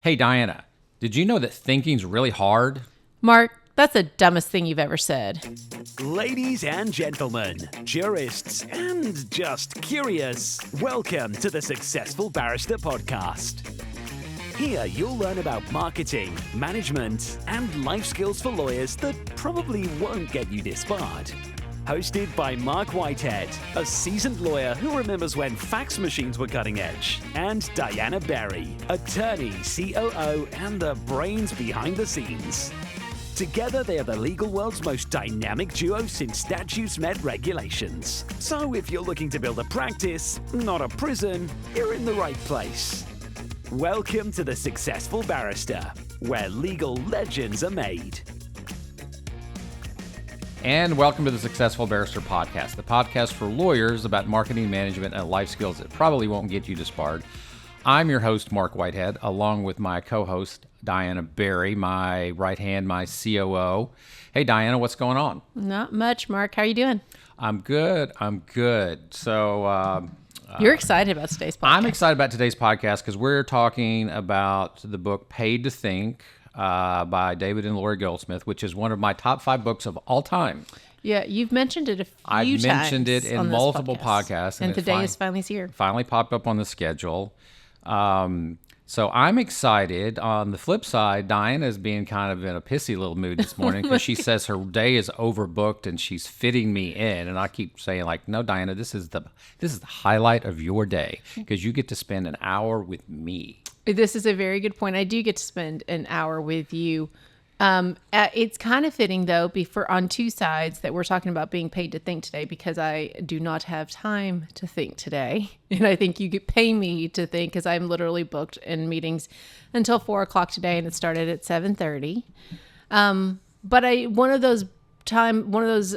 Hey, Diana, did you know that thinking's really hard? Mark, that's the dumbest thing you've ever said. Ladies and gentlemen, jurists and just curious, welcome to the Successful Barrister Podcast. Here you'll learn about marketing, management, and life skills for lawyers that probably won't get you disbarred. Hosted by Marc Whitehead, a seasoned lawyer who remembers when fax machines were cutting edge, and Diana Berry, attorney, COO, and the brains behind the scenes. Together, they are the legal world's most dynamic duo since statutes met regulations. So if you're looking to build a practice, not a prison, you're in the right place. Welcome to the Successful Barrister, where legal legends are made. And welcome to the Successful Barrister Podcast, the podcast for lawyers about marketing, management, and life skills that probably won't get you disbarred. I'm your host, Marc Whitehead, along with my co-host, Diana Berry, my right hand, my COO. Hey, Diana, what's going on? Not much, Mark. How are you doing? I'm good. So You're excited about today's podcast. I'm excited about today's podcast because we're talking about the book Paid to Think by David and Lori Goldsmith, which is one of my top 5 books of all time. Yeah, you've mentioned it a few times. I've mentioned it in multiple podcasts. And today is finally here. Finally popped up on the schedule. So I'm excited. On the flip side, Diana's being kind of in a pissy little mood this morning because she says her day is overbooked and she's fitting me in. And I keep saying, like, no, Diana, this is the highlight of your day because you get to spend an hour with me. This is a very good point. I do get to spend an hour with you. It's kind of fitting, though, on two sides that we're talking about being paid to think today because I do not have time to think today. And I think you could pay me to think because I'm literally booked in meetings until 4 o'clock today, and it started at 7:30. But one of those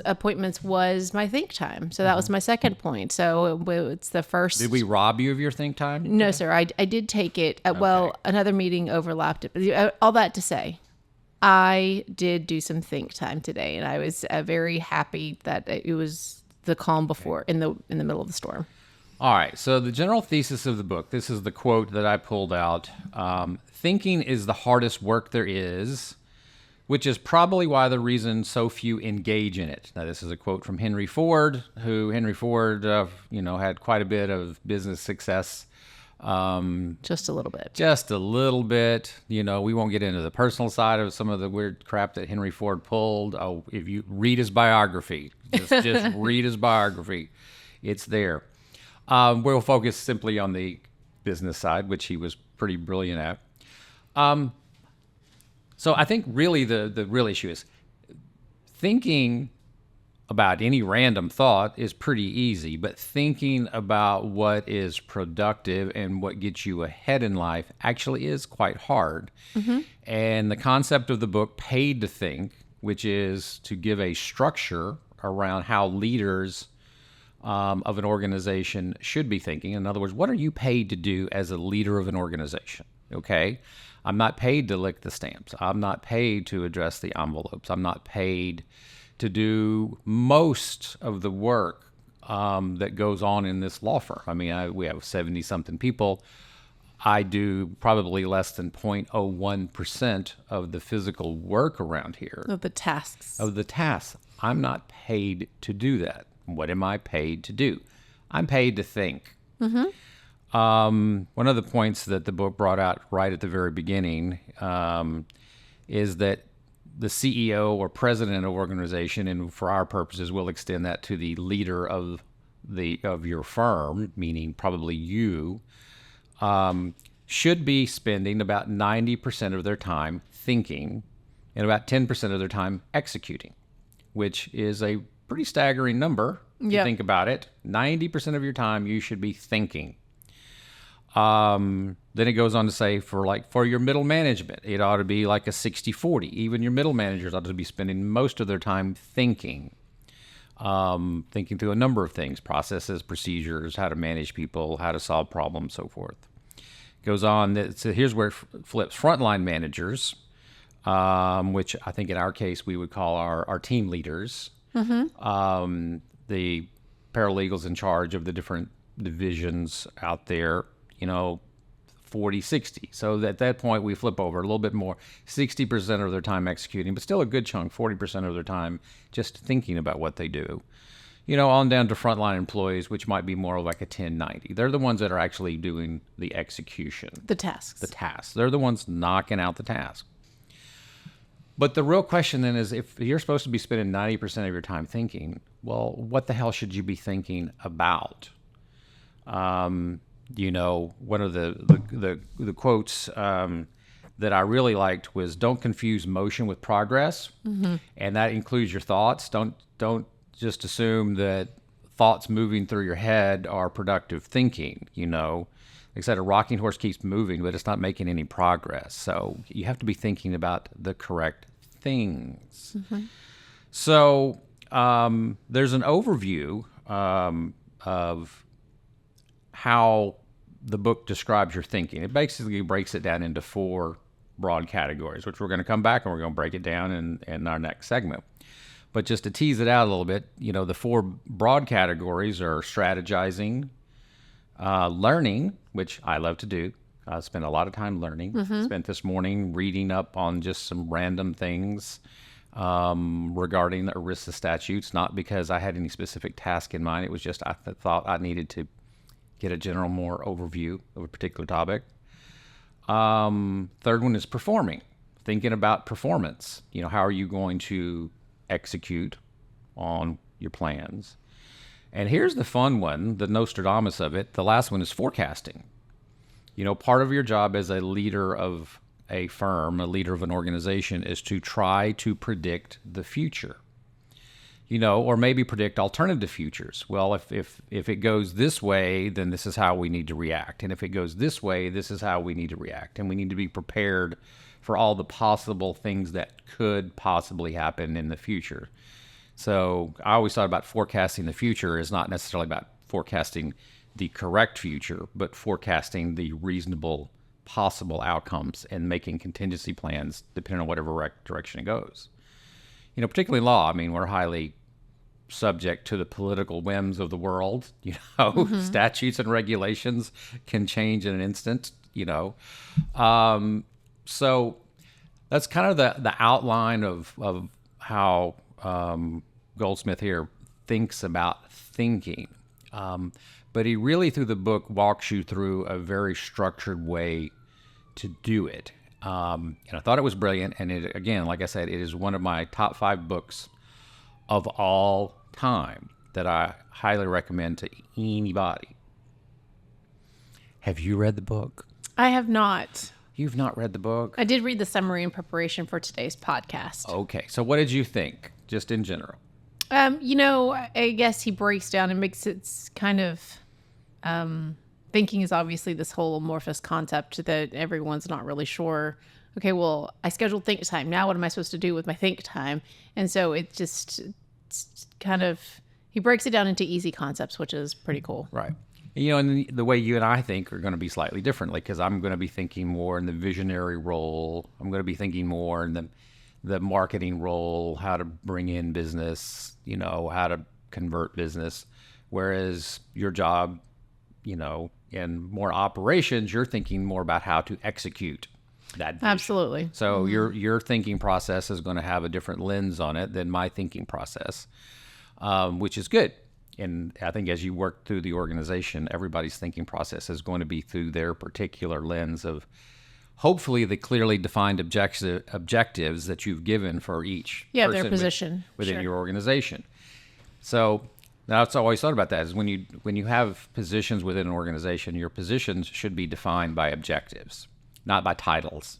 appointments was my think time. So that was my second point. So it's the first. Did we rob you of your think time? No, sir. I did take it. Well, another meeting overlapped it. But all that to say, I did do some think time today, and I was very happy that it was the calm before in the middle of the storm. All right. So the general thesis of the book, this is the quote that I pulled out. Thinking is the hardest work there is, which is probably why the reason so few engage in it. Now, this is a quote from Henry Ford, had quite a bit of business success. Just a little bit. We won't get into the personal side of some of the weird crap that Henry Ford pulled. Oh, if you read his biography, just read his biography. It's there. We'll focus simply on the business side, which he was pretty brilliant at. So I think really the real issue is thinking about any random thought is pretty easy, but thinking about what is productive and what gets you ahead in life actually is quite hard. Mm-hmm. And the concept of the book, Paid to Think, which is to give a structure around how leaders of an organization should be thinking. In other words, what are you paid to do as a leader of an organization? Okay? I'm not paid to lick the stamps. I'm not paid to address the envelopes. I'm not paid to do most of the work that goes on in this law firm. I mean, we have 70-something people. I do probably less than 0.01% of the physical work around here. Of the tasks. I'm not paid to do that. What am I paid to do? I'm paid to think. Mm-hmm. One of the points that the book brought out right at the very beginning is that the CEO or president of an organization, and for our purposes, we'll extend that to the leader of your firm, meaning probably you, should be spending about 90% of their time thinking and about 10% of their time executing, which is a pretty staggering number if you think about it. 90% of your time you should be thinking. Then it goes on to say for your middle management, it ought to be like a 60-40. Even your middle managers ought to be spending most of their time thinking through a number of things, processes, procedures, how to manage people, how to solve problems, so forth. Goes on, so here's where it flips. Frontline managers, which I think in our case we would call our team leaders, the paralegals in charge of the different divisions out there, 40-60. So at that point, we flip over a little bit more, 60% of their time executing, but still a good chunk, 40% of their time just thinking about what they do. On down to frontline employees, which might be more like a 10-90. They're the ones that are actually doing the execution. The tasks. They're the ones knocking out the task. But the real question then is, if you're supposed to be spending 90% of your time thinking, well, what the hell should you be thinking about? One of the quotes that I really liked was, "Don't confuse motion with progress," and that includes your thoughts. Don't just assume that thoughts moving through your head are productive thinking. Like I said, a rocking horse keeps moving, but it's not making any progress. So you have to be thinking about the correct things. So there's an overview of how the book describes your thinking. It basically breaks it down into 4 broad categories, which we're going to come back and we're going to break it down in our next segment. But just to tease it out a little bit, the 4 broad categories are strategizing, learning, which I love to do. I spend a lot of time learning. Spent this morning reading up on just some random things regarding the ERISA statutes, not because I had any specific task in mind. It was just I thought I needed to get a general more overview of a particular topic. Third one is performing, thinking about performance. How are you going to execute on your plans? And here's the fun one, the Nostradamus of it. The last one is forecasting. Part of your job as a leader of a firm, a leader of an organization, is to try to predict the future. Or maybe predict alternative futures. Well, if it goes this way, then this is how we need to react. And if it goes this way, this is how we need to react. And we need to be prepared for all the possible things that could possibly happen in the future. So I always thought about forecasting the future is not necessarily about forecasting the correct future, but forecasting the reasonable possible outcomes and making contingency plans depending on whatever direction it goes. Particularly in law, we're highly subject to the political whims of the world. Statutes and regulations can change in an instant, So that's kind of the outline of how Goldsmith here thinks about thinking. But he really, through the book, walks you through a very structured way to do it. And I thought it was brilliant. And it, again, like I said, it is one of my top 5 books of all time that I highly recommend to anybody. Have you read the book? I have not. You've not read the book? I did read the summary in preparation for today's podcast. Okay. So what did you think, just in general? I guess he breaks down and makes it kind of... thinking is obviously this whole amorphous concept that everyone's not really sure. Okay, well, I scheduled think time. Now what am I supposed to do with my think time? And so it's kind of... He breaks it down into easy concepts, which is pretty cool. Right. And the way you and I think are going to be slightly differently, because I'm going to be thinking more in the visionary role. I'm going to be thinking more in the marketing role, how to bring in business, how to convert business. Whereas your job, in more operations, you're thinking more about how to execute that vision. Absolutely. So your thinking process is going to have a different lens on it than my thinking process, which is good. And I think as you work through the organization, everybody's thinking process is going to be through their particular lens of hopefully the clearly defined objectives that you've given for each person their position within your organization. So that's how I always thought about that, is when you have positions within an organization, your positions should be defined by objectives, not by titles.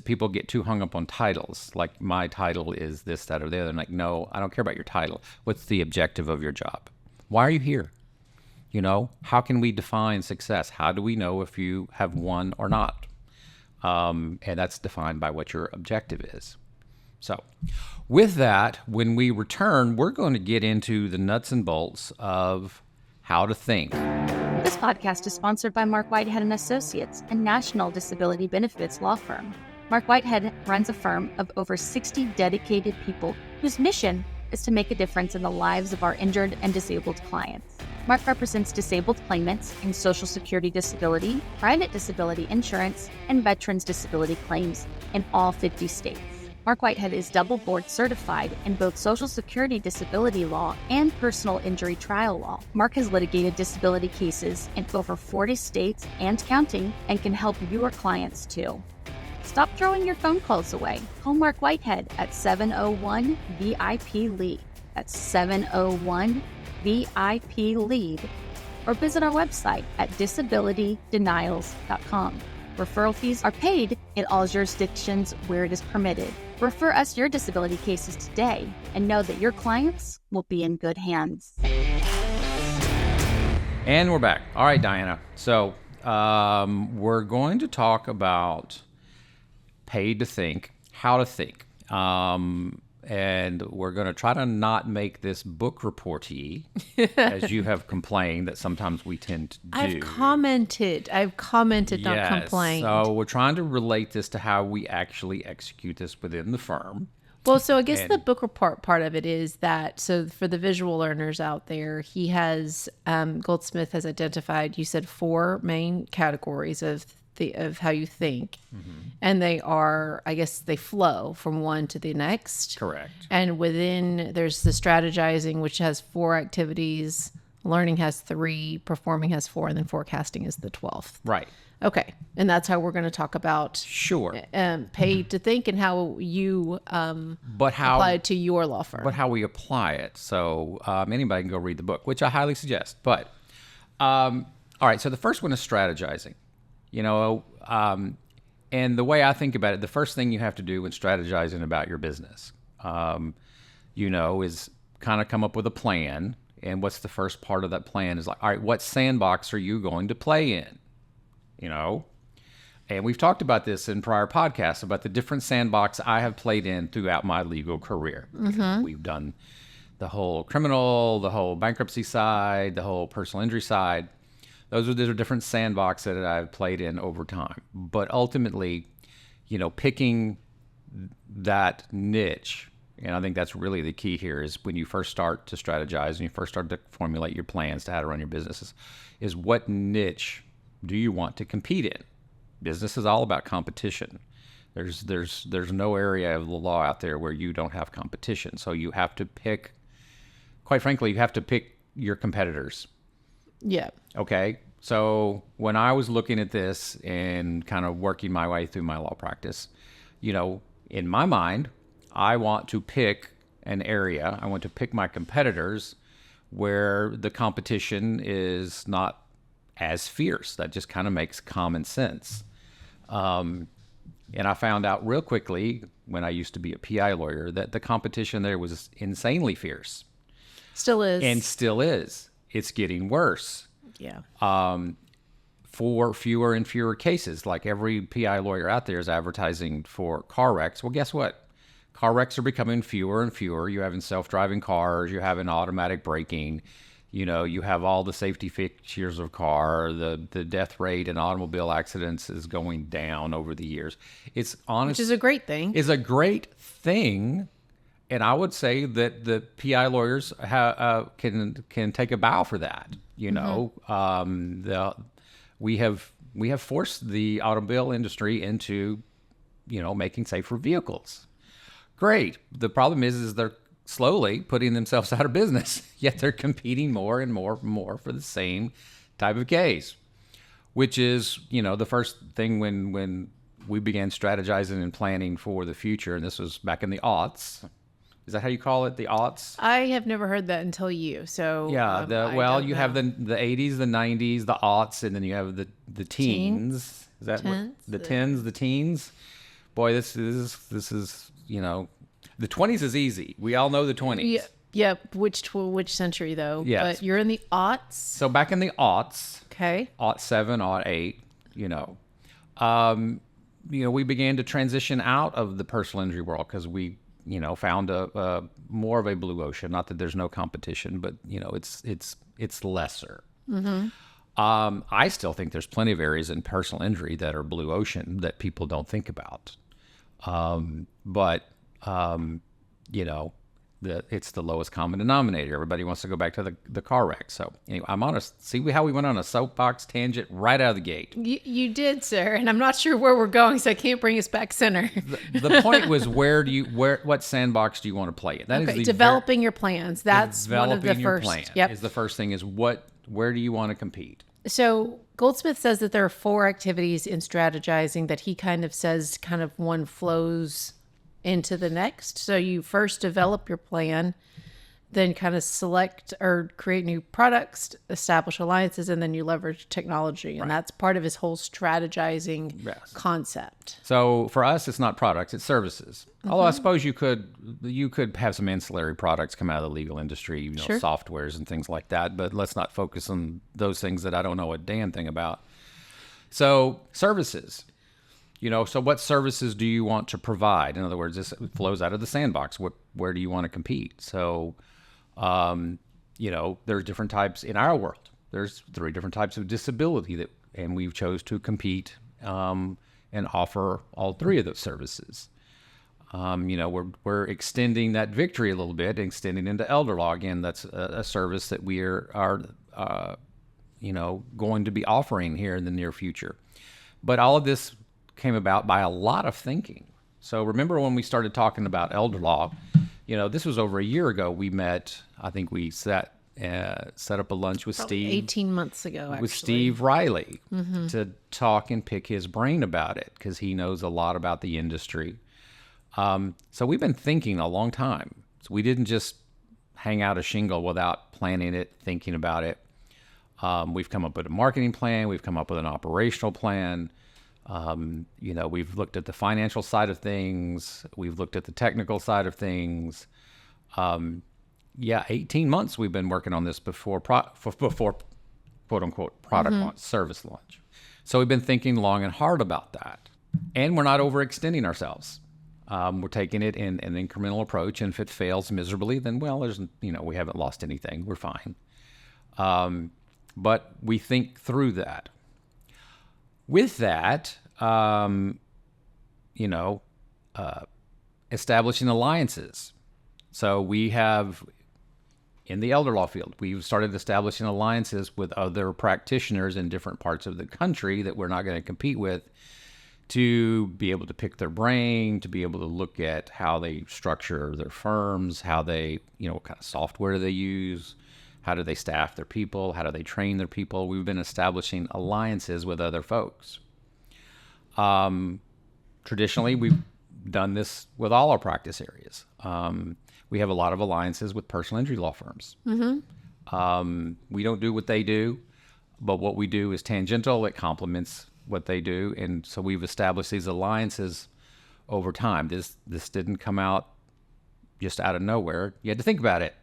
People get too hung up on titles. Like, my title is this, that, or the other. I'm like, no, I don't care about your title. What's the objective of your job? Why are you here? How can we define success? How do we know if you have won or not? And that's defined by what your objective is. So with that, when we return, we're going to get into the nuts and bolts of how to think. This podcast is sponsored by Marc Whitehead Associates, a national disability benefits law firm. Marc Whitehead runs a firm of over 60 dedicated people whose mission is to make a difference in the lives of our injured and disabled clients. Marc represents disabled claimants in Social Security disability, private disability insurance, and veterans disability claims in all 50 states. Marc Whitehead is double board certified in both Social Security disability law and personal injury trial law. Marc has litigated disability cases in over 40 states and counting and can help your clients too. Stop throwing your phone calls away. Call Marc Whitehead at 701-VIP-LEAD. That's 701-VIP-LEAD. Or visit our website at disabilitydenials.com. Referral fees are paid in all jurisdictions where it is permitted. Refer us your disability cases today and know that your clients will be in good hands. And we're back. All right, Diana. So we're going to talk about paid to think, how to think. And we're going to try to not make this book report-y, as you have complained that sometimes we tend to do. I've commented, not complained. So we're trying to relate this to how we actually execute this within the firm. Well, so I guess the book report part of it is that, so for the visual learners out there, he has, Goldsmith has identified, you said 4 main categories of how you think. Mm-hmm. And they are, I guess they flow from one to the next. Correct. And within, there's the strategizing, which has 4 activities. Learning has 3, performing has 4, and then forecasting is the 12th. Right. Okay. And that's how we're going to talk about paid to think and how you apply it to your law firm. But how we apply it. So anybody can go read the book, which I highly suggest. But all right, so the first one is strategizing. And the way I think about it, the first thing you have to do when strategizing about your business, is kind of come up with a plan. And what's the first part of that plan is like, all right, what sandbox are you going to play in? And we've talked about this in prior podcasts about the different sandbox I have played in throughout my legal career. Mm-hmm. We've done the whole criminal, the whole bankruptcy side, the whole personal injury side. Those are the different sandboxes that I've played in over time. But ultimately, picking that niche, and I think that's really the key here, is when you first start to strategize and you first start to formulate your plans to how to run your businesses, is what niche do you want to compete in? Business is all about competition. There's no area of the law out there where you don't have competition. So you have to pick, quite frankly, you have to pick your competitors. Yeah. Okay. So when I was looking at this and kind of working my way through my law practice, in my mind, I want to pick an area. I want to pick my competitors where the competition is not as fierce. That just kind of makes common sense. And I found out real quickly when I used to be a PI lawyer that the competition there was insanely fierce. Still is. And still is. It's getting worse. Yeah. For fewer and fewer cases. Like every PI lawyer out there is advertising for car wrecks. Well, guess what? Car wrecks are becoming fewer and fewer. You're having self-driving cars. You're having automatic braking. You have all the safety features of car. The death rate in automobile accidents is going down over the years. It's honest. Which is a great thing. Is a great thing. And I would say that the PI lawyers can take a bow for that. Mm-hmm. We have forced the automobile industry into, making safer vehicles. Great. The problem is they're slowly putting themselves out of business. Yet they're competing more and more and more for the same type of case, which is, the first thing when we began strategizing and planning for the future, and this was back in the aughts. Is that how you call it, the aughts? I have never heard that until you. So yeah, you have the 80s, the 90s, the aughts, and then you have the teens. Is that the tens, the teens? Boy, this is the 20s is easy. We all know the 20s. Yeah. Which century though? Yes. But you're in the aughts. So back in the aughts. Okay. Aught 7, aught 8. We began to transition out of the personal injury world because we found a more of a blue ocean. Not that there's no competition, but it's lesser. Mm-hmm. I still think there's plenty of areas in personal injury that are blue ocean that people don't think about. But it's the lowest common denominator. Everybody wants to go back to the car wreck. So anyway, see how we went on a soapbox tangent right out of the gate. You did, sir, and I'm not sure where we're going, so I can't bring us back center. The point was, what sandbox do you want to play in? That is developing your plans. That's one of the first. Plan is the first thing. Is where do you want to compete? So Goldsmith says that there are 4 activities in strategizing that he kind of says one flows into the next. So you first develop your plan, then kind of select or create new products, establish alliances, and then you leverage technology. And that's part of his whole strategizing concept. So for us, it's not products, it's services. Although I suppose you could have some ancillary products come out of the legal industry, softwares and things like that. But let's not focus on those things that I don't know a damn thing about. So services. So what services do you want to provide? In other words, this flows out of the sandbox. Where do you want to compete? So, there's different types in our world. There's 3 different types of disability and we've chose to compete and offer all 3 of those services. We're extending that victory a little bit, extending into elder law. Again, that's a service that we are going to be offering here in the near future. But all of this came about by a lot of thinking. So remember when we started talking about elder law, this was over a year ago. We met, I think we set up a lunch with Probably Steve 18 months ago, actually. With Steve Riley to talk and pick his brain about it, because he knows a lot about the industry. So we've been thinking a long time. So we didn't just hang out a shingle without planning it, thinking about it. We've come up with a marketing plan. We've come up with an operational plan. We've looked at the financial side of things. We've looked at the technical side of things. 18 months we've been working on this before quote unquote product launch, service launch. So we've been thinking long and hard about that, and we're not overextending ourselves. We're taking it in an incremental approach, and if it fails miserably, then we haven't lost anything. We're fine. But we think through that. With that, establishing alliances. So we have, in the elder law field, we've started establishing alliances with other practitioners in different parts of the country that we're not going to compete with, to be able to pick their brain, to be able to look at how they structure their firms, how they, what kind of software they use, how do they staff their people, how do they train their people. We've been establishing alliances with other folks. Traditionally, we've done this with all our practice areas. We have a lot of alliances with personal injury law firms. We don't do what they do, but what we do is tangential. It complements what they do. And so we've established these alliances over time. This didn't come out just out of nowhere. You had to think about it.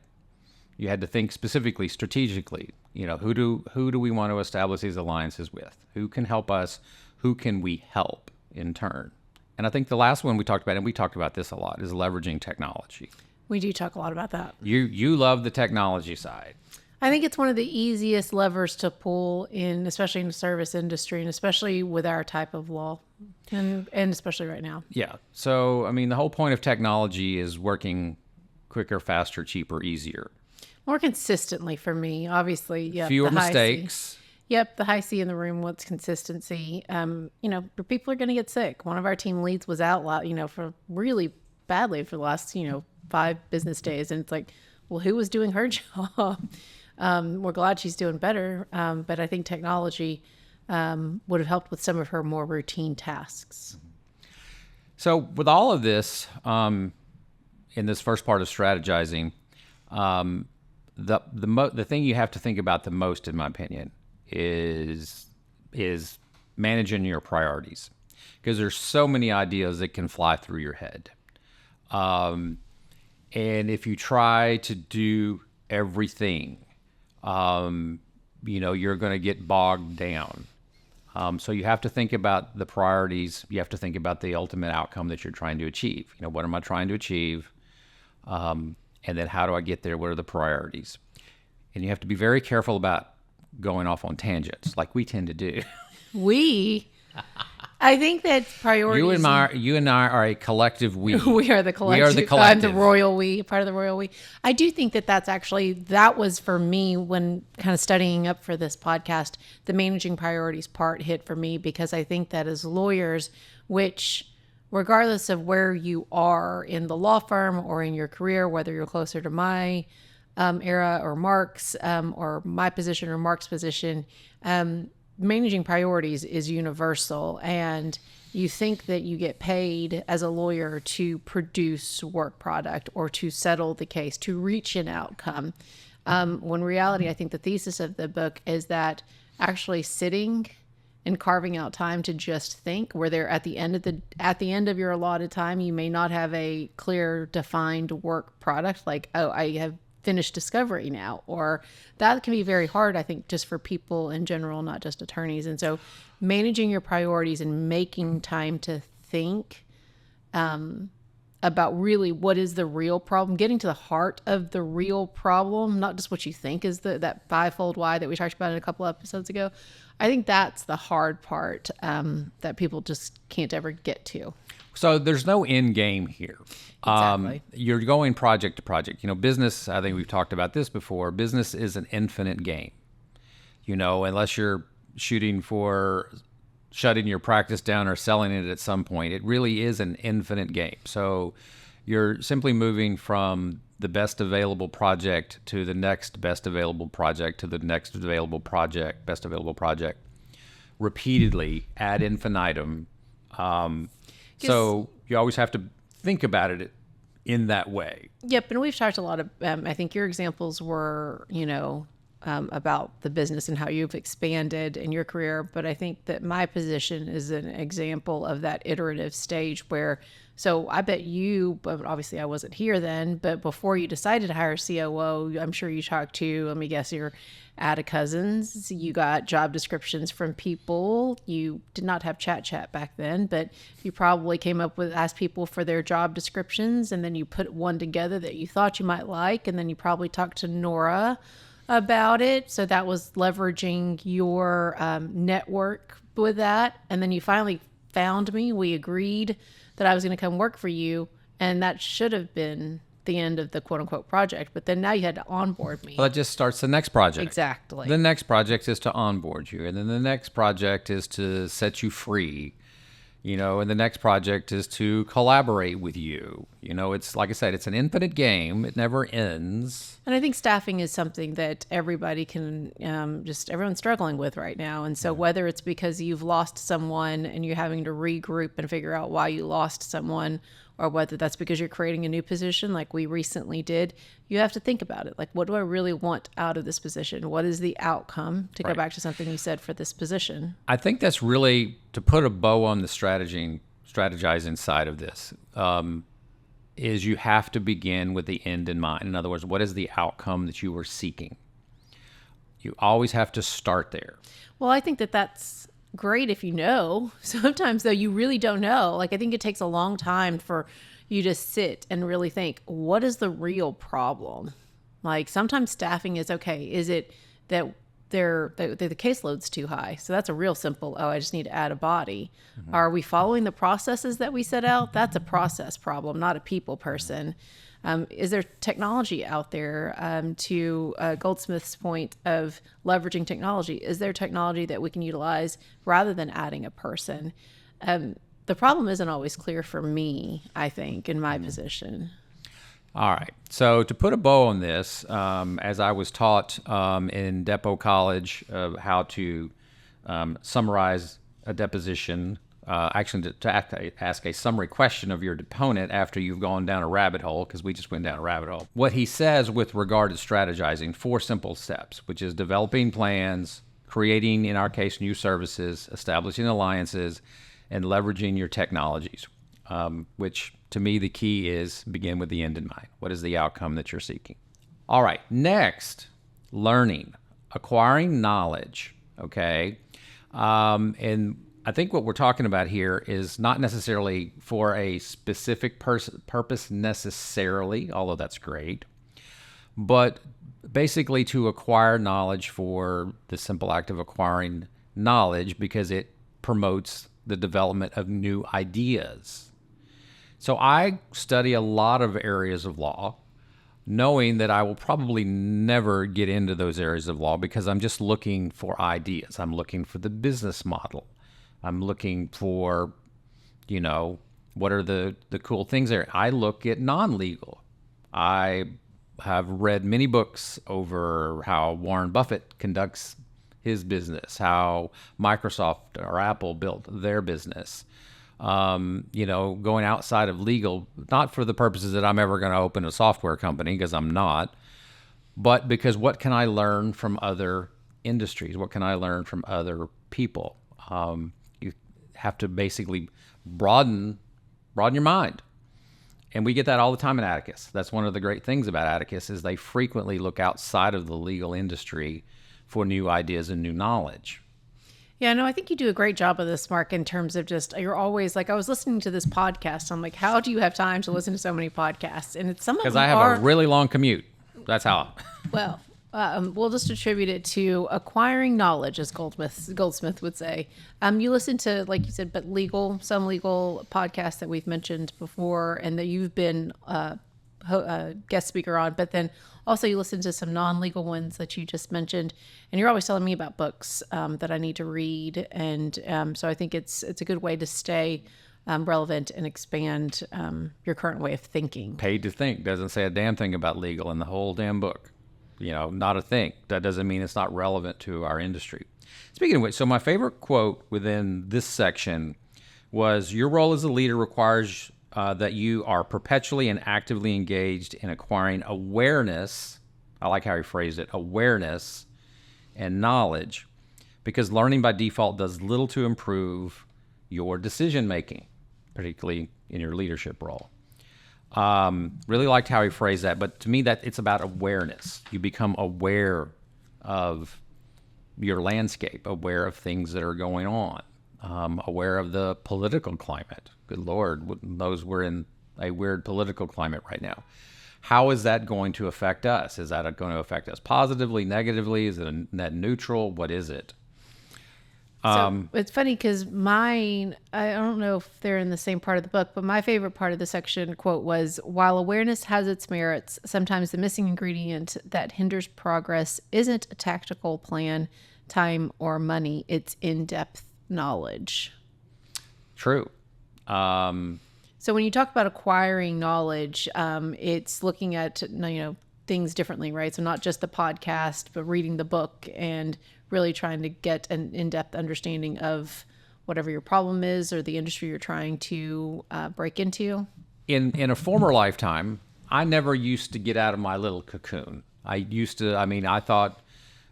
You had to think specifically, strategically. Who do we want to establish these alliances with? Who can help us? Who can we help in turn? And I think the last one we talked about, and we talked about this a lot, is leveraging technology. We do talk a lot about that. You love the technology side. I think it's one of the easiest levers to pull in, especially in the service industry, and especially with our type of law, and especially right now. Yeah. So, the whole point of technology is working quicker, faster, cheaper, easier. More consistently for me, obviously. Yep, fewer mistakes. Yep, the high C in the room. What's consistency? People are going to get sick. One of our team leads was out, for really badly for the last, 5 business days, and it's like, well, who was doing her job? We're glad she's doing better, but I think technology would have helped with some of her more routine tasks. So with all of this, in this first part of strategizing, the thing you have to think about the most, in my opinion, is managing your priorities, because there's so many ideas that can fly through your head. And if you try to do everything, you're going to get bogged down. So you have to think about the priorities. You have to think about the ultimate outcome that you're trying to achieve. What am I trying to achieve? And then how do I get there? What are the priorities? And you have to be very careful about going off on tangents like we tend to do. I think that priorities. You and I are a collective we. We are the collective. We are the collective. I'm the royal we, part of the royal we. I do think that that was for me when kind of studying up for this podcast, the managing priorities part hit for me, because I think that as lawyers, which regardless of where you are in the law firm or in your career, whether you're closer to my era or Marc's or my position or Marc's position, managing priorities is universal, and you think that you get paid as a lawyer to produce work product or to settle the case, to reach an outcome. When reality, I think the thesis of the book is that actually sitting and carving out time to just think, where they're at the end of your allotted time, you may not have a clear, defined work product, like, oh, I have finished discovery now, or that can be very hard, I think, just for people in general, not just attorneys. And so managing your priorities and making time to think about really what is the real problem, getting to the heart of the real problem, not just what you think is that fivefold why that we talked about in a couple episodes ago. I think that's the hard part that people just can't ever get to. So there's no end game here. Exactly. You're going project to project. Business, I think we've talked about this before, business is an infinite game. Unless you're shooting for shutting your practice down or selling it at some point, it really is an infinite game. So you're simply moving from the best available project to the next best available project to the next available project, best available project, repeatedly ad infinitum. So you always have to think about it in that way. Yep, and we've talked a lot of, I think your examples were, about the business and how you've expanded in your career, but I think that my position is an example of that iterative stage where, so I bet you, but obviously I wasn't here then, but before you decided to hire a COO, I'm sure you talked to, let me guess, your Ada cousins, you got job descriptions from people. You did not have chat back then, but you probably asked people for their job descriptions, and then you put one together that you thought you might like, and then you probably talked to Nora about it. So that was leveraging your network with that. And then you finally found me. We agreed that I was going to come work for you, and that should have been the end of the quote unquote project, but then now you had to onboard me. Well, that just starts the next project. Exactly. The next project is to onboard you, and then the next project is to set you free, and the next project is to collaborate with you. It's like I said, it's an infinite game. It never ends. And I think staffing is something that everybody can, everyone's struggling with right now. And so whether it's because you've lost someone and you're having to regroup and figure out why you lost someone, or whether that's because you're creating a new position like we recently did, you have to think about it. Like, what do I really want out of this position? What is the outcome, to go back to something you said, for this position? I think that's really, to put a bow on the strategizing side of this, is you have to begin with the end in mind. In other words, what is the outcome that you were seeking? You always have to start there. Well, I think that that's great if you know. Sometimes, though, you really don't know. Like, I think it takes a long time for you to sit and really think, what is the real problem? Like, sometimes staffing is okay. Is it that the caseload's too high? So that's a real simple, I just need to add a body. Mm-hmm. Are we following the processes that we set out? That's a process problem, not a people person. Is there technology out there, to Goldsmith's point of leveraging technology? Is there technology that we can utilize rather than adding a person? The problem isn't always clear for me, I think, in my position. All right. So to put a bow on this, as I was taught in Depot College of how to summarize a deposition, actually to ask a summary question of your deponent after you've gone down a rabbit hole, because we just went down a rabbit hole. What he says with regard to strategizing, 4 simple steps, which is developing plans, creating, in our case, new services, establishing alliances, and leveraging your technologies, which to me the key is begin with the end in mind. What is the outcome that you're seeking? All right, next, learning, acquiring knowledge, okay? And I think what we're talking about here is not necessarily for a specific purpose necessarily, although that's great, but basically to acquire knowledge for the simple act of acquiring knowledge, because it promotes the development of new ideas. So I study a lot of areas of law, knowing that I will probably never get into those areas of law because I'm just looking for ideas. I'm looking for the business model. I'm looking for, what are the cool things there. I look at non-legal. I have read many books over how Warren Buffett conducts his business, how Microsoft or Apple built their business. Going outside of legal, not for the purposes that I'm ever going to open a software company, because I'm not, but because what can I learn from other industries? What can I learn from other people? You have to basically broaden your mind. And we get that all the time at Atticus. That's one of the great things about Atticus is they frequently look outside of the legal industry for new ideas and new knowledge. Yeah, no, I think you do a great job of this, Marc, in terms of just, you're always like, I was listening to this podcast. I'm like, how do you have time to listen to so many podcasts? And it's some of them because I have a really long commute. That's how. Well, we'll just attribute it to acquiring knowledge, as Goldsmith would say. You listen to, like you said, but some legal podcasts that we've mentioned before and that you've been guest speaker on, but then also you listen to some non-legal ones that you just mentioned, and you're always telling me about books that I need to read. And so I think it's a good way to stay relevant and expand your current way of thinking. Paid to Think doesn't say a damn thing about legal in the whole damn book. Not a thing. That doesn't mean it's not relevant to our industry. Speaking of which, so my favorite quote within this section was, your role as a leader requires that you are perpetually and actively engaged in acquiring awareness. I like how he phrased it, awareness and knowledge, because learning by default does little to improve your decision making, particularly in your leadership role. Really liked how he phrased that, but to me that it's about awareness. You become aware of your landscape, aware of things that are going on, aware of the political climate. Good Lord, those we're in a weird political climate right now. How is that going to affect us? Is that going to affect us positively, negatively? Is it a net neutral? What is it? So it's funny because I don't know if they're in the same part of the book, but my favorite part of the section quote was, while awareness has its merits, sometimes the missing ingredient that hinders progress isn't a tactical plan, time, or money. It's in-depth knowledge. True. So when you talk about acquiring knowledge, it's looking at, things differently, right? So not just the podcast, but reading the book and really trying to get an in-depth understanding of whatever your problem is or the industry you're trying to break into. In a former lifetime, I never used to get out of my little cocoon. I thought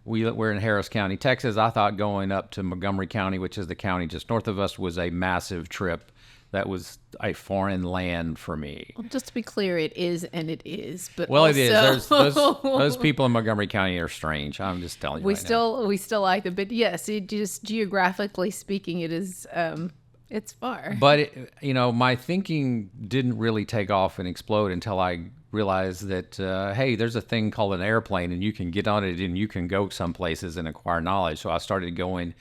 we're in Harris County, Texas. I thought going up to Montgomery County, which is the county just north of us, was a massive trip. That was a foreign land for me. Well, just to be clear, it is and it is. But well, also... it is. Those people in Montgomery County are strange. I'm just telling you. We still like them, but yes, it just geographically speaking, it is. It's far. But my thinking didn't really take off and explode until I realized that hey, there's a thing called an airplane, and you can get on it and you can go some places and acquire knowledge. So I started going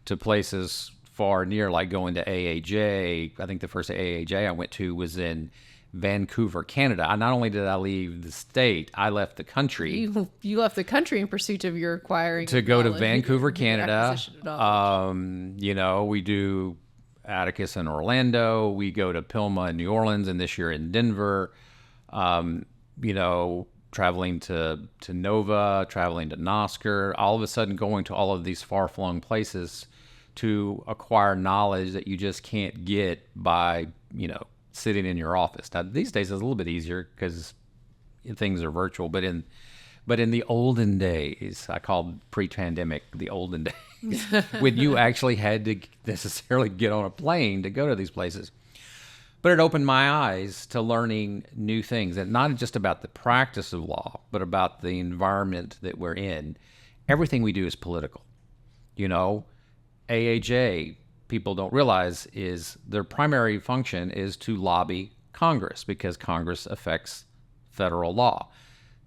to places far near, like going to AAJ. I think the first AAJ I went to was in Vancouver, Canada. Not only did I leave the state, I left the country. You left the country in pursuit of your acquiring to go to Vancouver, Canada. We do Atticus in Orlando. We go to Pilma in New Orleans, and this year in Denver. Traveling to Nova, traveling to Nosker. All of a sudden, going to all of these far-flung places to acquire knowledge that you just can't get by, sitting in your office. Now, these days it's a little bit easier because things are virtual, but in the olden days, I called pre-pandemic the olden days, when you actually had to necessarily get on a plane to go to these places. But it opened my eyes to learning new things, and not just about the practice of law, but about the environment that we're in. Everything we do is political. AAJ, people don't realize, is their primary function is to lobby Congress because Congress affects federal law.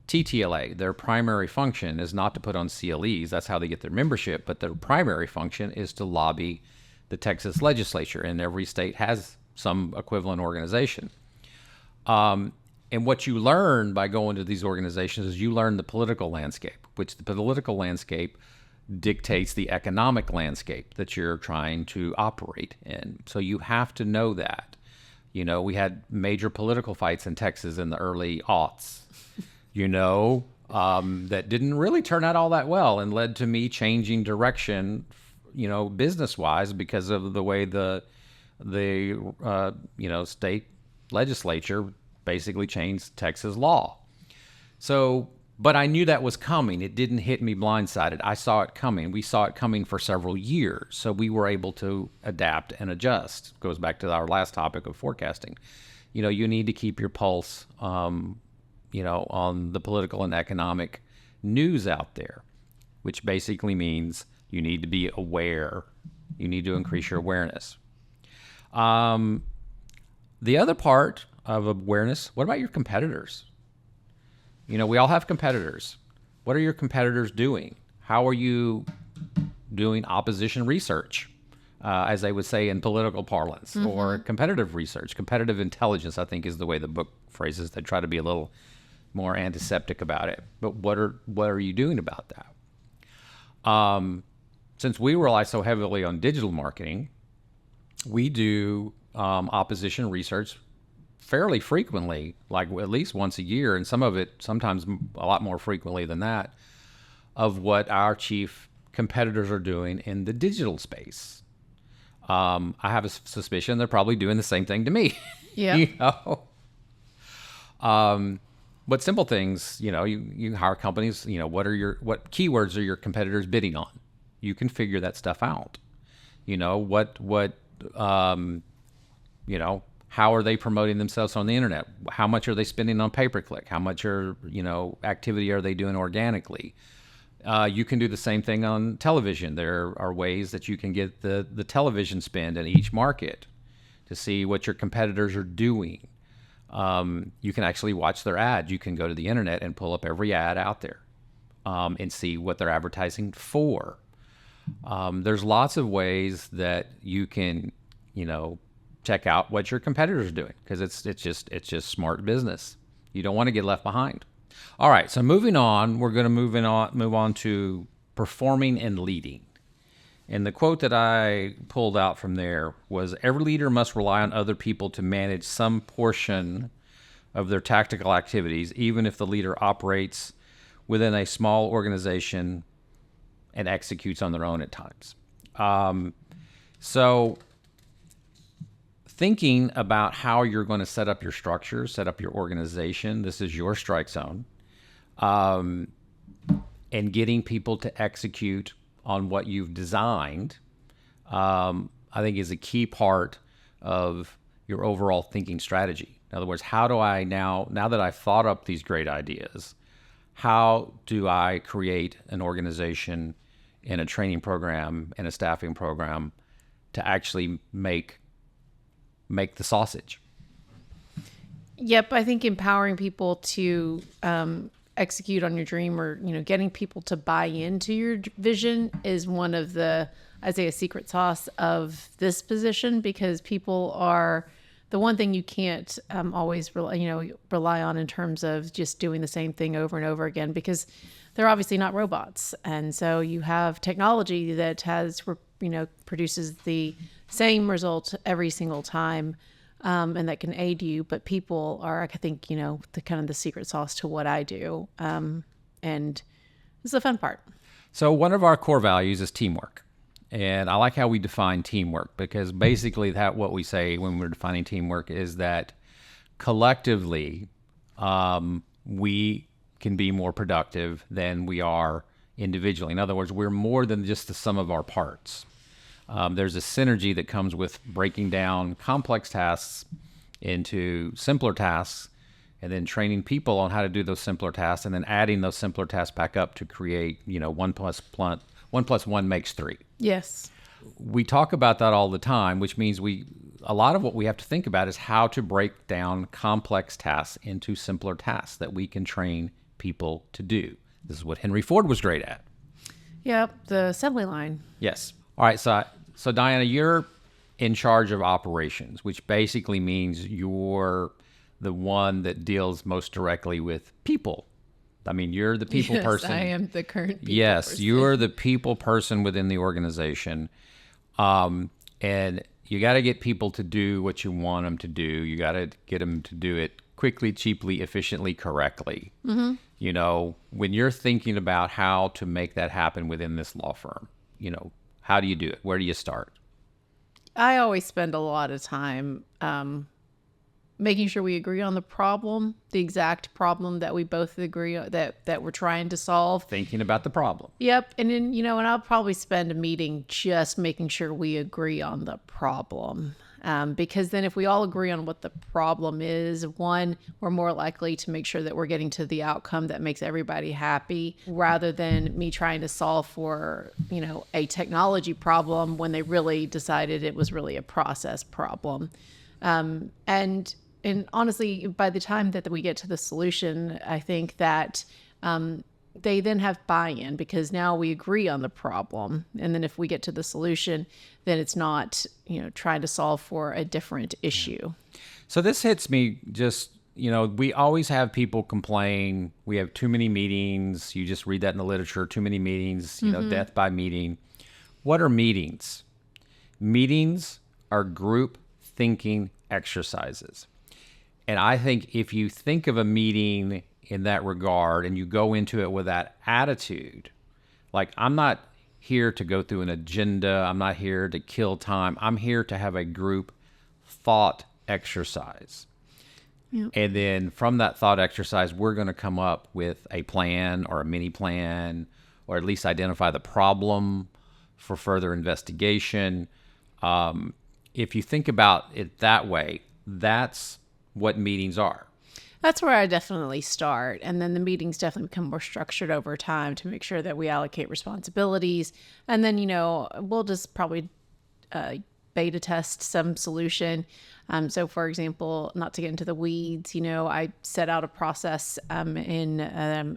TTLA, their primary function is not to put on CLEs. That's how they get their membership. But their primary function is to lobby the Texas legislature, and every state has some equivalent organization. And what you learn by going to these organizations is you learn the political landscape, which the political landscape dictates the economic landscape that you're trying to operate in. So you have to know that. You know, we had major political fights in Texas in the early aughts, that didn't really turn out all that well and led to me changing direction, business-wise, because of the way the state legislature basically changed Texas law. So, but I knew that was coming. It didn't hit me blindsided. I saw it coming. We saw it coming for several years. So we were able to adapt and adjust. Goes back to our last topic of forecasting. You need to keep your pulse, on the political and economic news out there, which basically means you need to be aware. You need to increase your awareness. The other part of awareness, what about your competitors? We all have competitors. What are your competitors doing? How are you doing opposition research, as they would say in political parlance, or competitive research? Competitive intelligence, I think, is the way the book phrases. They try to be a little more antiseptic about it. But what are you doing about that? Since we rely so heavily on digital marketing, we do opposition research fairly frequently, like at least once a year, and some of it sometimes a lot more frequently than that, of what our chief competitors are doing in the digital space. I have a suspicion they're probably doing the same thing to me. Yeah. But simple things, you hire companies, what keywords are your competitors bidding on? You can figure that stuff out. How are they promoting themselves on the internet? How much are they spending on pay-per-click? How much activity are they doing organically? You can do the same thing on television. There are ways that you can get the television spend in each market to see what your competitors are doing. You can actually watch their ads. You can go to the internet and pull up every ad out there and see what they're advertising for. There's lots of ways that you can, check out what your competitors are doing, because it's just smart business. You don't want to get left behind. All right, so moving on, we're going to move on to performing and leading. And the quote that I pulled out from there was, every leader must rely on other people to manage some portion of their tactical activities, even if the leader operates within a small organization and executes on their own at times. So thinking about how you're going to set up your structure, set up your organization, this is your strike zone, and getting people to execute on what you've designed, I think is a key part of your overall thinking strategy. In other words, how do I now that I've thought up these great ideas, how do I create an organization and a training program and a staffing program to actually make the sausage? Yep, I think empowering people to execute on your dream, or getting people to buy into your vision, is one of the, I'd say, a secret sauce of this position, because people are the one thing you can't always rely on in terms of just doing the same thing over and over again, because they're obviously not robots. And so you have technology that produces the same result every single time, and that can aid you. But people are, I think, the kind of the secret sauce to what I do. And it's the fun part. So one of our core values is teamwork. And I like how we define teamwork, because basically what we say when we're defining teamwork is that collectively, we can be more productive than we are individually. In other words, we're more than just the sum of our parts. There's a synergy that comes with breaking down complex tasks into simpler tasks, and then training people on how to do those simpler tasks, and then adding those simpler tasks back up to create, 1 + 1 makes 3. Yes. We talk about that all the time, which means a lot of what we have to think about is how to break down complex tasks into simpler tasks that we can train people to do. This is what Henry Ford was great at. Yep, the assembly line. Yes. All right, So Diana, you're in charge of operations, which basically means you're the one that deals most directly with people. I mean, you're the people person. I am the current people person. You're the people person within the organization. And you got to get people to do what you want them to do. You got to get them to do it quickly, cheaply, efficiently, correctly. Mm-hmm. You know, when you're thinking about how to make that happen within this law firm, you know, how do you do it? Where do you start? I always spend a lot of time making sure we agree on the problem, the exact problem that we both agree on, that we're trying to solve. Thinking about the problem. Yep. And then, you know, and I'll probably spend a meeting just making sure we agree on the problem. Because then if we all agree on what the problem is, one, we're more likely to make sure that we're getting to the outcome that makes everybody happy, rather than me trying to solve for, you know, a technology problem when they really decided it was really a process problem. And honestly, by the time that we get to the solution, I think that they then have buy-in, because now we agree on the problem. And then if we get to the solution, then it's not, you know, trying to solve for a different issue. So this hits me just, you know, we always have people complain. We have too many meetings. You just read that in the literature, too many meetings, you know, death by meeting. What are meetings? Meetings are group thinking exercises. And I think if you think of a meeting in that regard and you go into it with that attitude, like, I'm not here to go through an agenda. I'm not here to kill time. I'm here to have a group thought exercise. Yep. And then from that thought exercise, we're going to come up with a plan or a mini plan, or at least identify the problem for further investigation. If you think about it that way, that's what meetings are. That's where I definitely start. And then the meetings definitely become more structured over time to make sure that we allocate responsibilities. And then, you know, we'll just probably beta test some solution. So for example, not to get into the weeds, you know, I set out a process in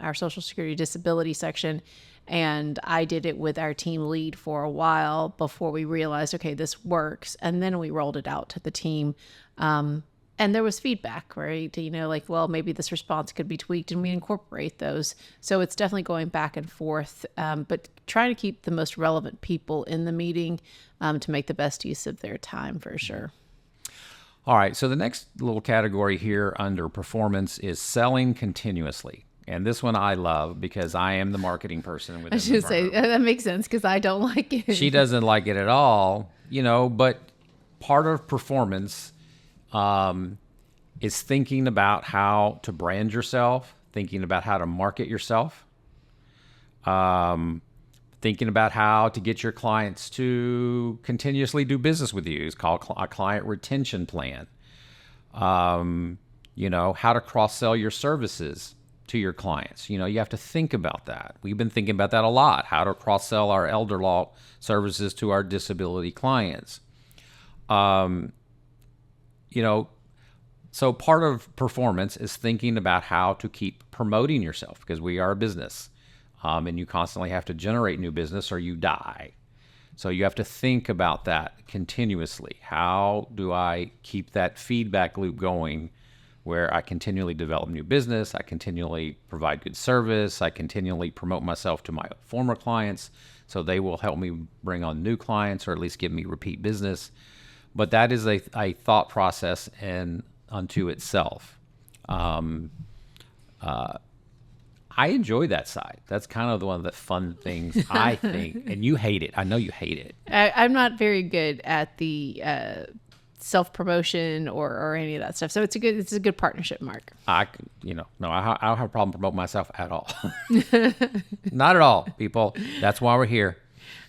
our Social Security Disability section, and I did it with our team lead for a while before we realized, okay, this works. And then we rolled it out to the team. And there was feedback, right? You know, like, well, maybe this response could be tweaked, and we incorporate those. So it's definitely going back and forth, but trying to keep the most relevant people in the meeting to make the best use of their time, for sure. All right. So the next little category here under performance is selling continuously. And this one I love because I am the marketing person within I should say that makes sense, because I don't like it. She doesn't like it at all, you know, but part of performance is thinking about how to brand yourself, thinking about how to market yourself, thinking about how to get your clients to continuously do business with you. It's called a client retention plan. You know, how to cross-sell your services to your clients. You know, you have to think about that. We've been thinking about that a lot, how to cross-sell our elder law services to our disability clients. You know, so part of performance is thinking about how to keep promoting yourself, because we are a business, and you constantly have to generate new business or you die. So you have to think about that continuously. How do I keep that feedback loop going where I continually develop new business, I continually provide good service, I continually promote myself to my former clients so they will help me bring on new clients or at least give me repeat business. But that is a thought process and unto itself. I enjoy that side. That's kind of one of the fun things, I think. And you hate it. I know you hate it. I'm not very good at the self-promotion or any of that stuff. So it's a good partnership, Marc. I don't have a problem promoting myself at all. Not at all, people. That's why we're here.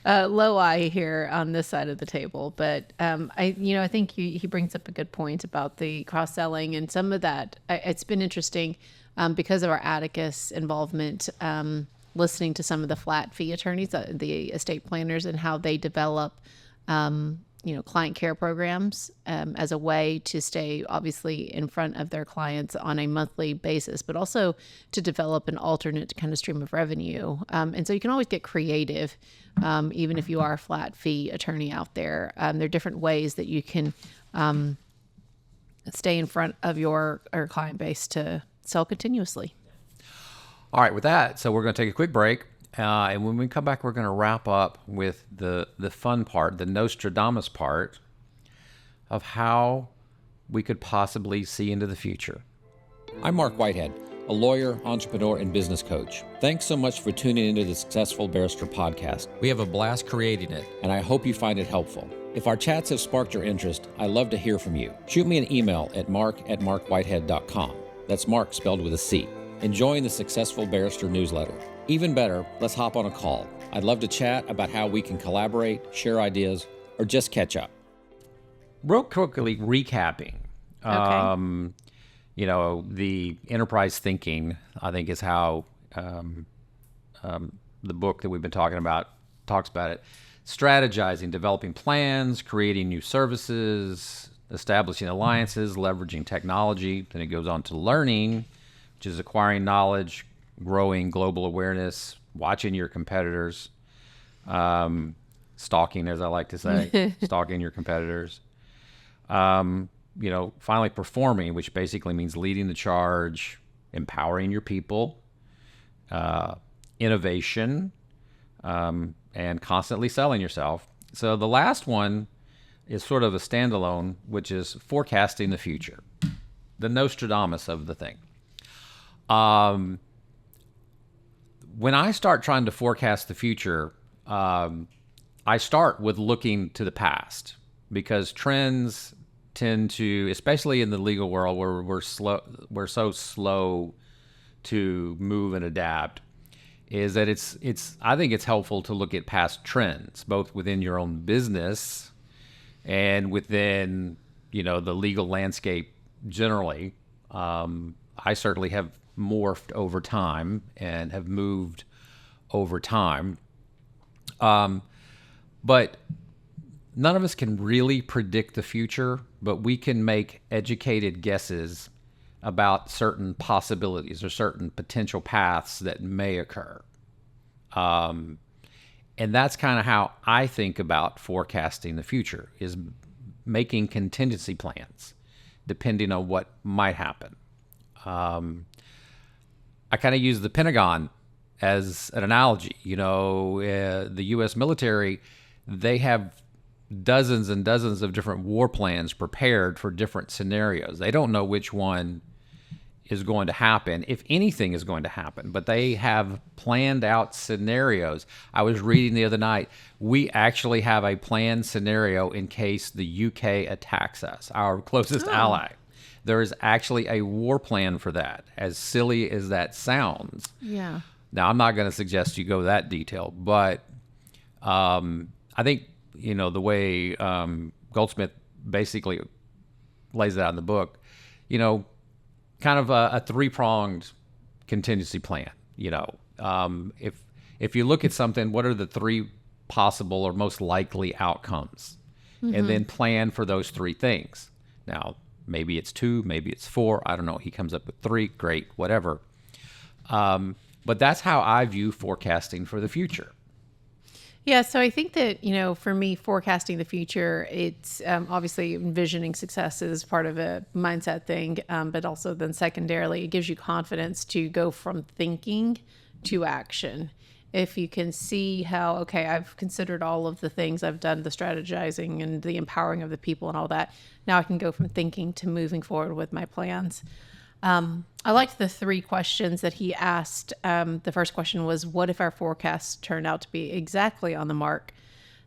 Low eye here on this side of the table, but I think he brings up a good point about the cross-selling and some of that. It's been interesting because of our Atticus involvement, listening to some of the flat fee attorneys, the estate planners, and how they develop client care programs as a way to stay obviously in front of their clients on a monthly basis, but also to develop an alternate kind of stream of revenue. And so you can always get creative, even if you are a flat fee attorney out there. There are different ways that you can stay in front of your client base to sell continuously. All right, with that, so we're going to take a quick break. And when we come back, we're going to wrap up with the fun part, the Nostradamus part of how we could possibly see into the future. I'm Marc Whitehead, a lawyer, entrepreneur, and business coach. Thanks so much for tuning into the Successful Barrister podcast. We have a blast creating it, and I hope you find it helpful. If our chats have sparked your interest, I'd love to hear from you. Shoot me an email at marc@marcwhitehead.com. That's Marc spelled with a C. Enjoying the Successful Barrister newsletter. Even better, let's hop on a call. I'd love to chat about how we can collaborate, share ideas, or just catch up. Real quickly recapping, Okay. The enterprise thinking, I think, is how the book that we've been talking about talks about it. Strategizing, developing plans, creating new services, establishing alliances, leveraging technology. Then it goes on to learning, which is acquiring knowledge, growing global awareness, watching your competitors, stalking, as I like to say, stalking your competitors. Finally performing, which basically means leading the charge, empowering your people, innovation, and constantly selling yourself. So the last one is sort of a standalone, which is forecasting the future, the Nostradamus of the thing. When I start trying to forecast the future, I start with looking to the past, because trends tend to, especially in the legal world where we're so slow to move and adapt, is that I think it's helpful to look at past trends, both within your own business and within, the legal landscape generally. I certainly have morphed over time and have moved over time. But none of us can really predict the future, but we can make educated guesses about certain possibilities or certain potential paths that may occur. And that's kind of how I think about forecasting the future, is making contingency plans depending on what might happen. I kind of use the Pentagon as an analogy. The U.S. military, they have dozens and dozens of different war plans prepared for different scenarios. They don't know which one is going to happen, if anything is going to happen, but they have planned out scenarios. I was reading the other night, we actually have a planned scenario in case the UK attacks us, our closest ally. There is actually a war plan for that, as silly as that sounds. Yeah. Now, I'm not going to suggest you go that detailed, but I think, the way Goldsmith basically lays it out in the book, kind of a three-pronged contingency plan. If you look at something, what are the three possible or most likely outcomes? Mm-hmm. And then plan for those three things. Now, maybe it's 2, maybe it's 4. I don't know. He comes up with 3. Great, whatever. But that's how I view forecasting for the future. Yeah, so I think that, for me, forecasting the future, it's obviously envisioning success is part of a mindset thing, but also then secondarily, it gives you confidence to go from thinking to action. If you can see how, okay, I've considered all of the things I've done, the strategizing and the empowering of the people and all that, now I can go from thinking to moving forward with my plans. I liked the 3 questions that he asked. The first question was, what if our forecasts turned out to be exactly on the mark?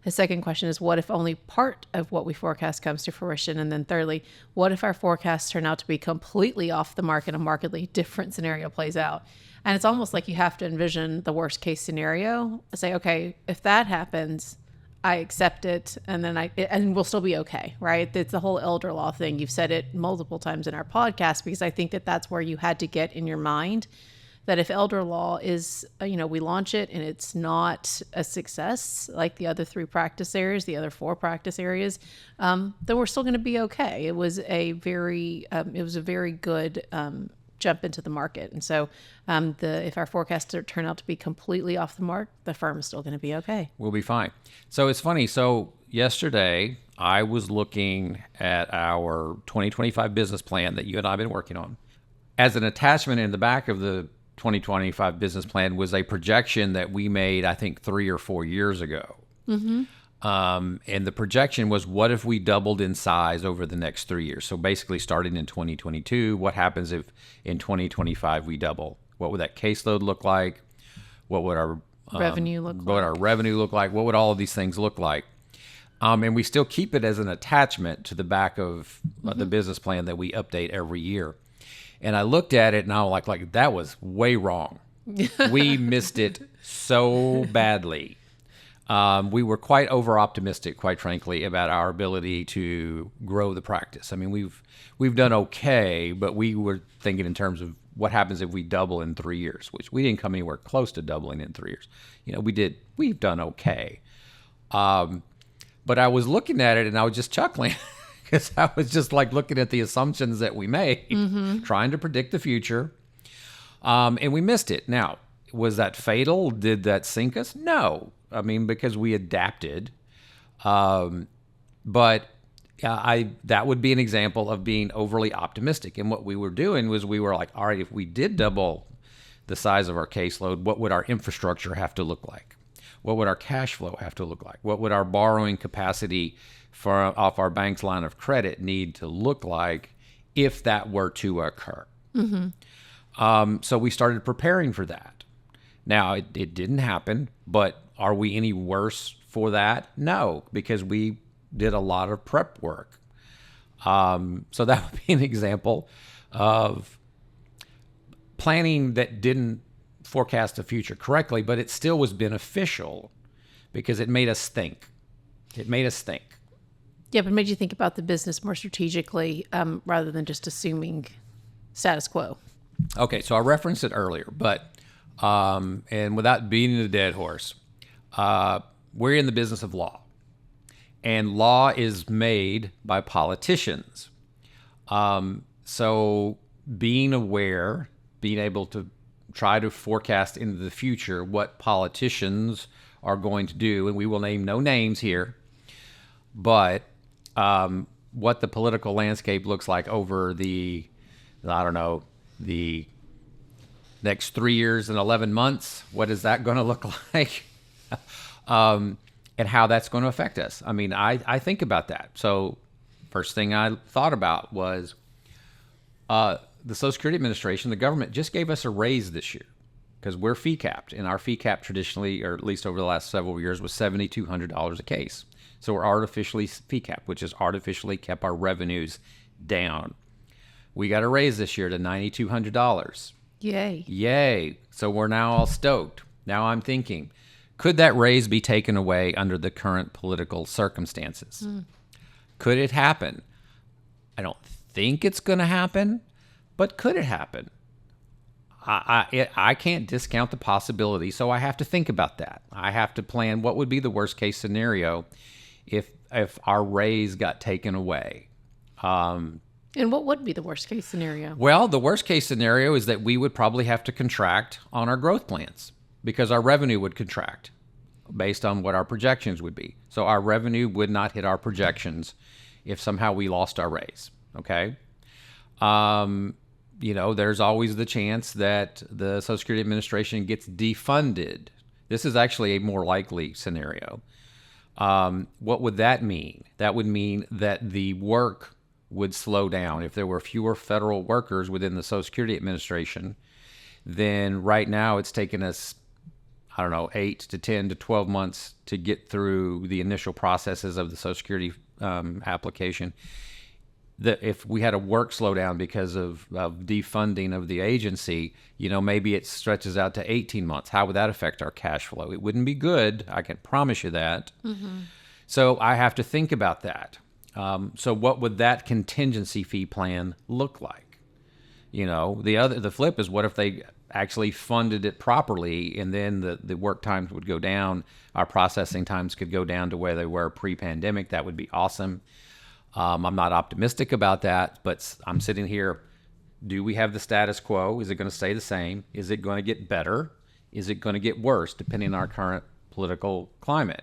The second question is, what if only part of what we forecast comes to fruition? And then thirdly, what if our forecasts turn out to be completely off the mark and a markedly different scenario plays out? And it's almost like you have to envision the worst case scenario, say, okay, if that happens, I accept it, and then and we'll still be okay, right? It's the whole elder law thing. You've said it multiple times in our podcast, because I think that that's where you had to get in your mind that if elder law is, we launch it and it's not a success like the other 3 practice areas, the other 4 practice areas, then we're still going to be okay. It was a very good jump into the market. And so if our forecasts turn out to be completely off the mark, the firm is still going to be okay. We'll be fine. So it's funny. So yesterday I was looking at our 2025 business plan that you and I have been working on. As an attachment in the back of the 2025 business plan was a projection that we made, I think, 3 or 4 years ago. Mm-hmm. And the projection was, what if we doubled in size over the next 3 years? So basically starting in 2022, what happens if in 2025 we double? What would that caseload look like? What would our revenue look like? What would our revenue look like? What would all of these things look like? And we still keep it as an attachment to the back of the business plan that we update every year. And I looked at it and I was like that was way wrong. We missed it so badly. We were quite over-optimistic, quite frankly, about our ability to grow the practice. I mean, we've done okay, but we were thinking in terms of what happens if we double in 3 years, which we didn't come anywhere close to doubling in 3 years. We've done okay. But I was looking at it and I was just chuckling because I was just like looking at the assumptions that we made, trying to predict the future. And we missed it. Now, was that fatal? Did that sink us? No. I mean, because we adapted. But that would be an example of being overly optimistic. And what we were doing was we were like, all right, if we did double the size of our caseload, what would our infrastructure have to look like? What would our cash flow have to look like? What would our borrowing capacity off our bank's line of credit need to look like if that were to occur? Mm-hmm. So we started preparing for that. Now, it didn't happen, but are we any worse for that? No, because we did a lot of prep work. So that would be an example of planning that didn't forecast the future correctly, but it still was beneficial because it made us think. Yeah, but it made you think about the business more strategically rather than just assuming status quo. Okay, so I referenced it earlier, but and without beating the dead horse, we're in the business of law. And law is made by politicians. So being aware, being able to try to forecast into the future what politicians are going to do, and we will name no names here, but what the political landscape looks like over the next 3 years and 11 months, what is that going to look like? And how that's going to affect us. I mean, I think about that. So first thing I thought about was the Social Security Administration, the government, just gave us a raise this year because we're fee capped. And our fee cap traditionally, or at least over the last several years, was $7,200 a case. So we're artificially fee capped, which has artificially kept our revenues down. We got a raise this year to $9,200. Yay. So we're now all stoked. Now I'm thinking, could that raise be taken away under the current political circumstances? Could it happen? I don't think it's going to happen, but could it happen? I can't discount the possibility, so I have to think about that. I have to plan what would be the worst case scenario if our raise got taken away. And what would be the worst case scenario? Well, the worst case scenario is that we would probably have to contract on our growth plans because our revenue would contract based on what our projections would be. So our revenue would not hit our projections if somehow we lost our raise, okay? There's always the chance that the Social Security Administration gets defunded. This is actually a more likely scenario. What would that mean? That would mean that the work would slow down. If there were fewer federal workers within the Social Security Administration, then right now it's taken us, 8 to 10 to 12 months to get through the initial processes of the Social Security application. If we had a work slowdown because of defunding of the agency, maybe it stretches out to 18 months. How would that affect our cash flow? It wouldn't be good. I can promise you that. Mm-hmm. So I have to think about that. So what would that contingency fee plan look like? The flip is, what if they actually funded it properly, and then the work times would go down, our processing times could go down to where they were pre-pandemic, that would be awesome. I'm not optimistic about that, but I'm sitting here. Do we have the status quo? Is it going to stay the same? Is it going to get better? Is it going to get worse, depending on our current political climate?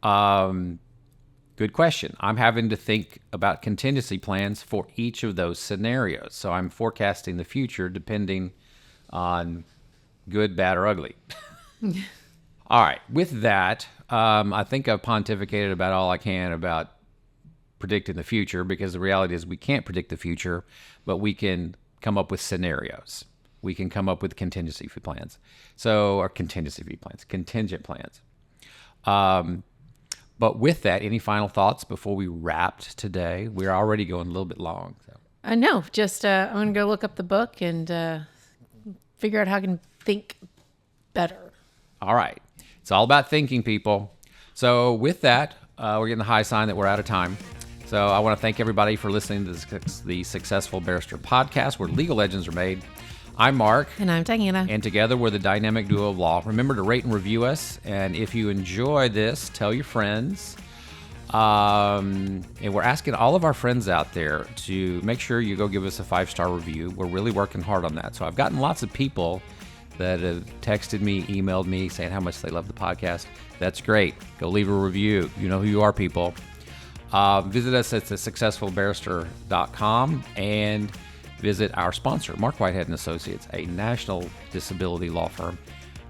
Good question. I'm having to think about contingency plans for each of those scenarios. So I'm forecasting the future depending on good, bad, or ugly. All right. With that, I think I've pontificated about all I can about predicting the future, because the reality is we can't predict the future, but we can come up with scenarios. We can come up with contingency plans. Or contingent plans. But with that, any final thoughts before we wrapped today? We're already going a little bit long. So. No, just I'm going to go look up the book and figure out how I can think better. All right. It's all about thinking, people. So with that, we're getting the high sign that we're out of time. So I want to thank everybody for listening to the Successful Barrister Podcast, where legal legends are made. I'm Marc. And I'm Diana. And together we're the dynamic duo of law. Remember to rate and review us. And if you enjoy this, tell your friends. And we're asking all of our friends out there to make sure you go give us a 5-star review. We're really working hard on that. So I've gotten lots of people that have texted me, emailed me, saying how much they love the podcast. That's great. Go leave a review. You know who you are, people. Visit us at thesuccessfulbarrister.com and visit our sponsor, Marc Whitehead Associates, a national disability law firm,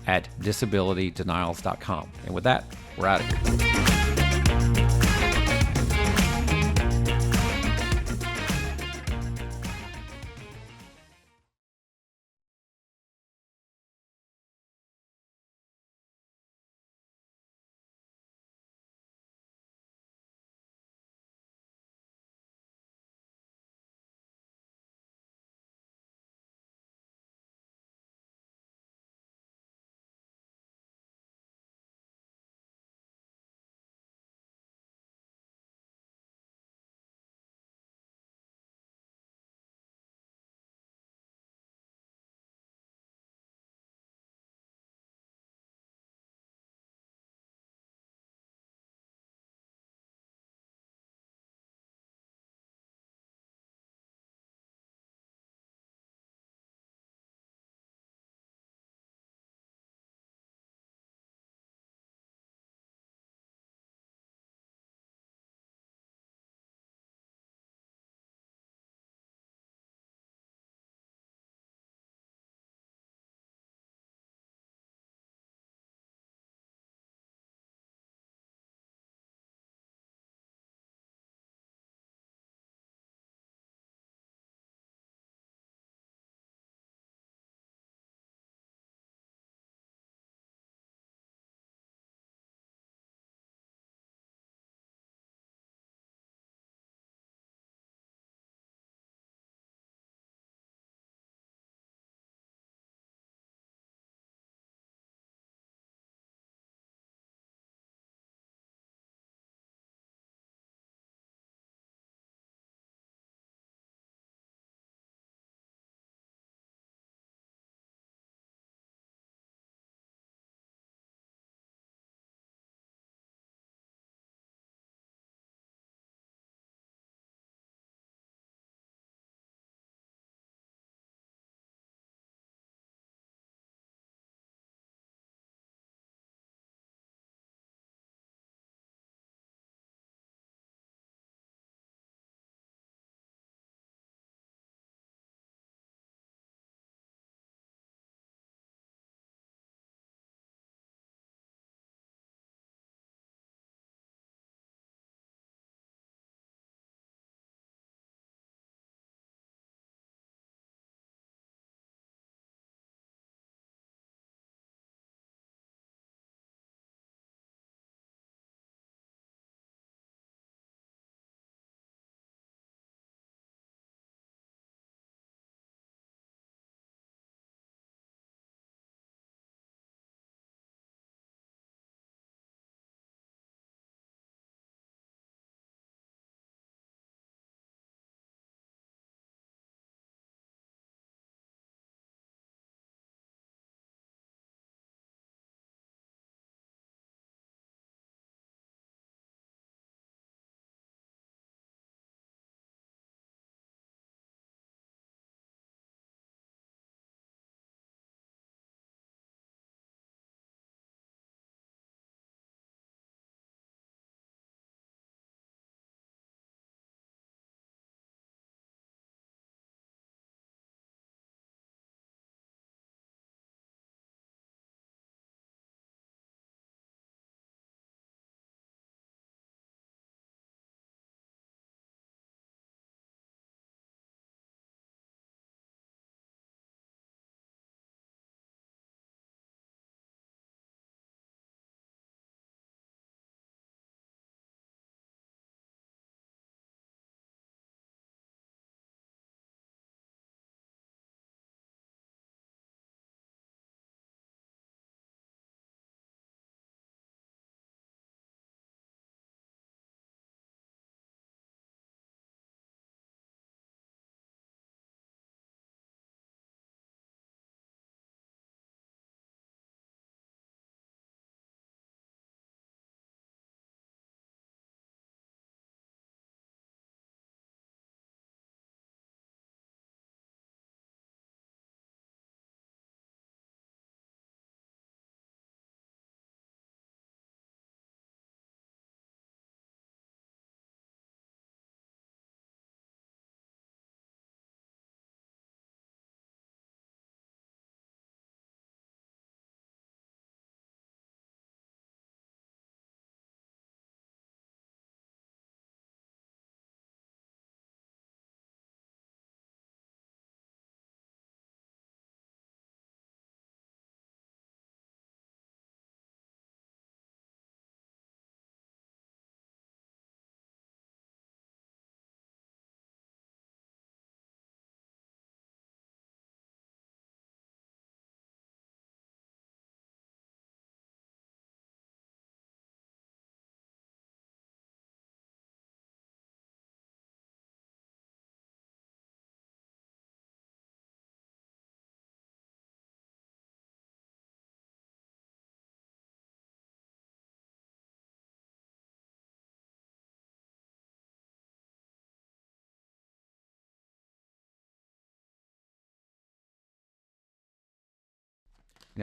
at disabilitydenials.com. And with that, we're out of here.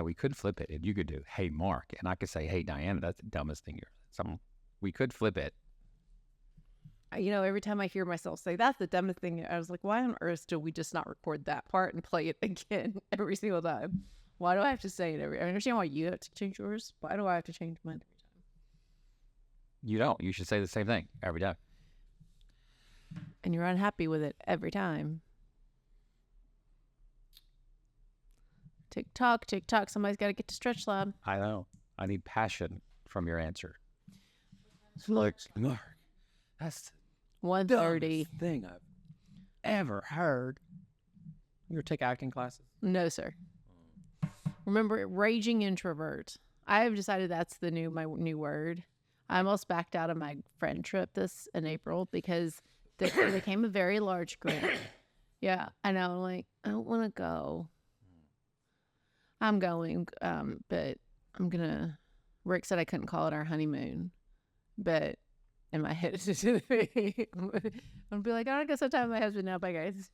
we could flip it, and you could do, hey, Marc, and I could say, hey, Diana, that's the dumbest thing we could flip it. Every time I hear myself say that's the dumbest thing, I was like, why on earth do we just not record that part and play it again every single time? Why do I have to say it I understand why you have to change yours. Why do I have to change mine every time? You don't. You should say the same thing every time. And you're unhappy with it every time. TikTok. Somebody's got to get to Stretch Lab. I know. I need passion from your answer. It's like, Marc, that's 1:30 thing I've ever heard. You ever take acting classes? No, sir. Remember, raging introvert. I have decided that's my new word. I almost backed out of my friend trip in April because they became a very large group. Yeah, I know. Like, I don't want to go. I'm going, but I'm gonna. Rick said I couldn't call it our honeymoon, but in my head, it's just I'm gonna be like, I don't go sometime with my husband now. Bye, guys.